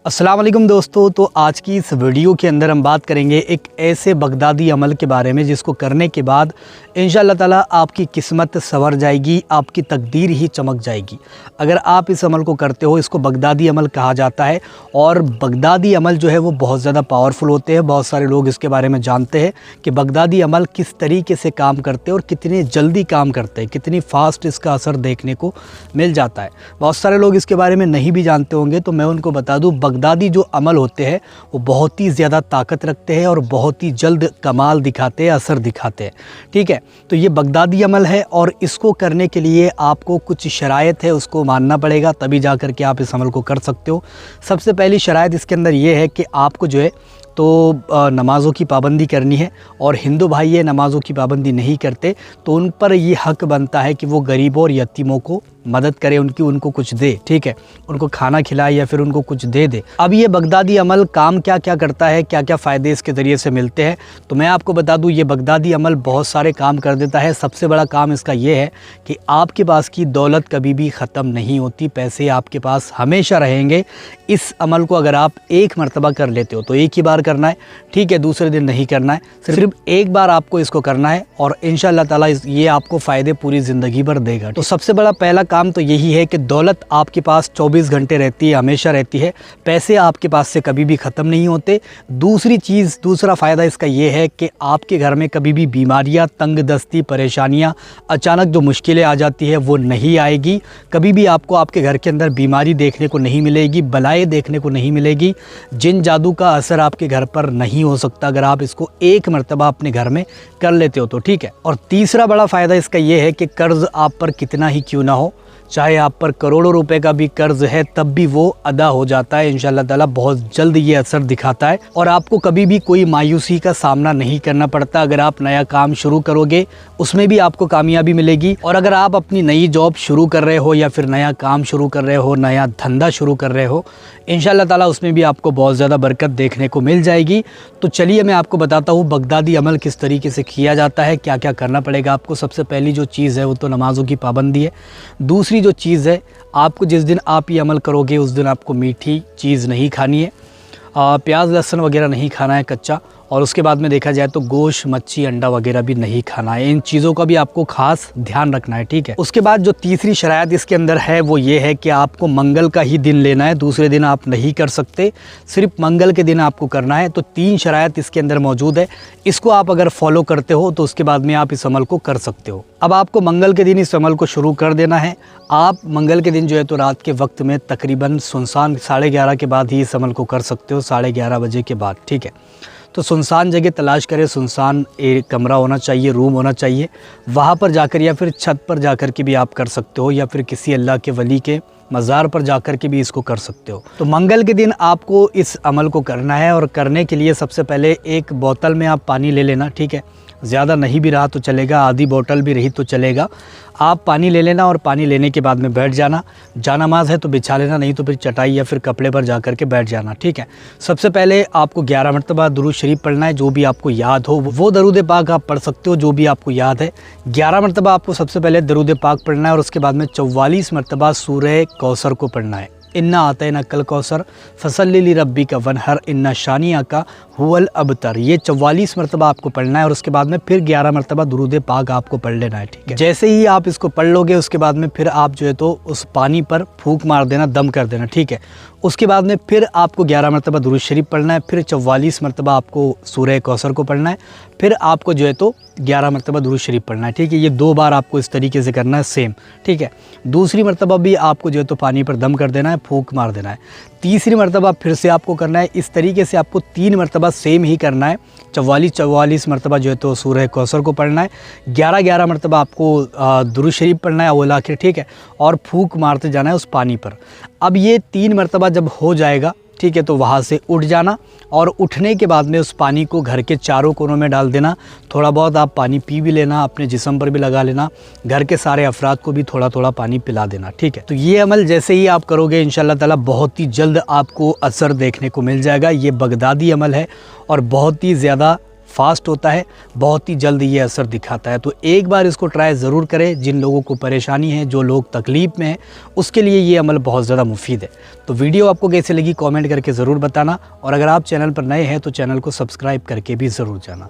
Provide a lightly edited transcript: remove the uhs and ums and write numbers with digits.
अस्सलाम वालेकुम दोस्तों। तो आज की इस वीडियो के अंदर हम बात करेंगे एक ऐसे बगदादी अमल के बारे में जिसको करने के बाद इंशाअल्लाह ताला आपकी किस्मत संवर जाएगी, आपकी तकदीर ही चमक जाएगी। अगर आप इस अमल को करते हो, इसको बगदादी अमल कहा जाता है। और बगदादी अमल जो है वो बहुत ज़्यादा पावरफुल होते हैं। बहुत सारे लोग इसके बारे में जानते हैं कि बगदादी अमल किस तरीके से काम करते हैं और कितने जल्दी काम करते हैं, कितनी फास्ट इसका असर देखने को मिल जाता है। बहुत सारे लोग इसके बारे में नहीं भी जानते होंगे, तो मैं उनको बता दूँ, बगदादी जो अमल होते हैं वो बहुत ही ज़्यादा ताकत रखते हैं और बहुत ही जल्द कमाल दिखाते हैं, असर दिखाते हैं। ठीक है, तो ये बगदादी अमल है और इसको करने के लिए आपको कुछ शराइत है, उसको मानना पड़ेगा, तभी जा कर के आप इस अमल को कर सकते हो। सबसे पहली शराइत इसके अंदर ये है कि आपको जो है तो नमाज़ों की पाबंदी करनी है। और हिंदू भाई ये नमाज़ों की पाबंदी नहीं करते, तो उन पर ये हक बनता है कि वो गरीबों और यतीमों को मदद करे, उनको कुछ दे। ठीक है, उनको खाना खिलाए या फिर उनको कुछ दे। अब ये बगदादी अमल काम क्या क्या करता है, क्या क्या फ़ायदे इसके ज़रिए से मिलते हैं, तो मैं आपको बता दूं, ये बगदादी अमल बहुत सारे काम कर देता है। सबसे बड़ा काम इसका ये है कि आपके पास की दौलत कभी भी ख़त्म नहीं होती, पैसे आपके पास हमेशा रहेंगे। इस अमल को अगर आप एक मरतबा कर लेते हो तो एक ही बार करना है, ठीक है, दूसरे दिन नहीं करना है, सिर्फ एक बार आपको इसको करना है और इंशाअल्लाह ताला ये आपको फ़ायदे पूरी ज़िंदगी भर देगा। तो सबसे बड़ा पहला काम तो यही है कि दौलत आपके पास 24 घंटे रहती है, हमेशा रहती है, पैसे आपके पास से कभी भी ख़त्म नहीं होते। दूसरा फ़ायदा इसका ये है कि आपके घर में कभी भी बीमारियां, तंग दस्ती, परेशानियां, अचानक जो मुश्किलें आ जाती है वो नहीं आएगी। कभी भी आपको आपके घर के अंदर बीमारी देखने को नहीं मिलेगी, बलाएँ देखने को नहीं मिलेगी, जिन जादू का असर आपके घर पर नहीं हो सकता अगर आप इसको एक मरतबा अपने घर में कर लेते हो तो। ठीक है, और तीसरा बड़ा फ़ायदा इसका ये है कि कर्ज़ आप पर कितना ही क्यों ना हो, चाहे आप पर करोड़ों रुपए का भी कर्ज है, तब भी वो अदा हो जाता है इंशाअल्लाह ताला। बहुत जल्द ये असर दिखाता है और आपको कभी भी कोई मायूसी का सामना नहीं करना पड़ता। अगर आप नया काम शुरू करोगे उसमें भी आपको कामयाबी मिलेगी, और अगर आप अपनी नई जॉब शुरू कर रहे हो या फिर नया काम शुरू कर रहे हो, नया धंधा शुरू कर रहे हो, इंशाअल्लाह ताला उसमें भी आपको बहुत ज़्यादा बरकत देखने को मिल जाएगी। तो चलिए मैं आपको बताता हूँ बगदादी अमल किस तरीके से किया जाता है, क्या क्या करना पड़ेगा आपको। सबसे पहली जो चीज़ है वो तो नमाज़ों की पाबंदी है। दूसरी जो चीज़ है, आपको जिस दिन आप ये अमल करोगे उस दिन आपको मीठी चीज़ नहीं खानी है, प्याज लहसुन वगैरह नहीं खाना है कच्चा, और उसके बाद में देखा जाए तो गोश्त, मच्छी, अंडा वगैरह भी नहीं खाना है। इन चीज़ों का भी आपको खास ध्यान रखना है। ठीक है, उसके बाद जो तीसरी शरायत इसके अंदर है वो ये है कि आपको मंगल का ही दिन लेना है, दूसरे दिन आप नहीं कर सकते, सिर्फ मंगल के दिन आपको करना है। तो 3 शरायत इसके अंदर मौजूद है। इसको आप अगर फॉलो करते हो तो उसके बाद में आप इस अमल को कर सकते हो। अब आपको मंगल के दिन इस अमल को शुरू कर देना है। आप मंगल के दिन जो है तो रात के वक्त में तकरीबन सुनसान 11:30 के बाद ही इस अमल को कर सकते हो, 11:30 बजे के बाद। ठीक है, तो सुनसान जगह तलाश करें, सुनसान एक कमरा होना चाहिए, रूम होना चाहिए, वहाँ पर जाकर या फिर छत पर जाकर के भी आप कर सकते हो, या फिर किसी अल्लाह के वली के मज़ार पर जाकर के भी इसको कर सकते हो। तो मंगल के दिन आपको इस अमल को करना है, और करने के लिए सबसे पहले एक बोतल में आप पानी ले लेना। ठीक है, ज़्यादा नहीं भी रहा तो चलेगा, आधी बोतल भी रही तो चलेगा। आप पानी ले लेना और पानी लेने के बाद में बैठ जाना। जानमाज़ है तो बिछा लेना, नहीं तो फिर चटाई या फिर कपड़े पर जा कर के बैठ जाना। ठीक है, सबसे पहले आपको 11 मरतबा दुरूद शरीफ पढ़ना है, जो भी आपको याद हो वो दरूद पाक आप पढ़ सकते हो, जो भी आपको याद है। 11 मरतबा आपको सबसे पहले दरूद पाक पढ़ना है, और उसके बाद में 44 मरतबा सूरह कौसर को पढ़ना है। इन्ना आतैना कल कौसर फसल्लि लिरब्बिका वनहर इन्ना शानिअका हुवल अबतर, ये 44 मरतबा आपको पढ़ना है, और उसके बाद में फिर 11 मरतबा दुरूद पाक आपको पढ़ लेना है। ठीक है, जैसे ही आप इसको पढ़ लोगे उसके बाद में फिर आप जो है तो उस पानी पर फूंक मार देना, दम कर देना। ठीक है, उसके बाद में फिर आपको 11 मरतबा दुरूद शरीफ पढ़ना है, फिर 44 मरतबा आपको सूरह कौसर को पढ़ना है, फिर आपको जो है तो 11 मरतबा दुरूद शरीफ पढ़ना है। ठीक है, ये 2 बार आपको इस तरीके से करना है सेम। ठीक है, दूसरी मरतबा भी आपको जो है तो पानी पर दम कर देना है, फूंक मार देना है। तीसरी मरतबा फिर से आपको करना है। इस तरीके से आपको 3 मरतबा सेम ही करना है। 44 मरतबा जो है तो सूरह कौसर को पढ़ना है, 11 मरतबा आपको दुरूद शरीफ पढ़ना है अव्वल आखिर। ठीक है, और फूंक मारते जाना है उस पानी पर। अब ये 3 मरतबा जब हो जाएगा, ठीक है, तो वहाँ से उठ जाना, और उठने के बाद में उस पानी को घर के चारों कोनों में डाल देना। थोड़ा बहुत आप पानी पी भी लेना, अपने जिस्म पर भी लगा लेना, घर के सारे अफराद को भी थोड़ा थोड़ा पानी पिला देना। ठीक है, तो ये अमल जैसे ही आप करोगे इंशाअल्लाह ताला बहुत ही जल्द आपको असर देखने को मिल जाएगा। ये बगदादी अमल है और बहुत ही ज़्यादा فاسٹ ہوتا ہے، بہت ہی جلد یہ اثر دکھاتا ہے۔ تو ایک بار اس کو ٹرائی ضرور کریں، جن لوگوں کو پریشانی ہے، جو لوگ تکلیف میں ہیں، اس کے لیے یہ عمل بہت زیادہ مفید ہے۔ تو ویڈیو آپ کو کیسے لگی کامنٹ کر کے ضرور بتانا، اور اگر آپ چینل پر نئے ہیں تو چینل کو سبسکرائب کر کے بھی ضرور جانا۔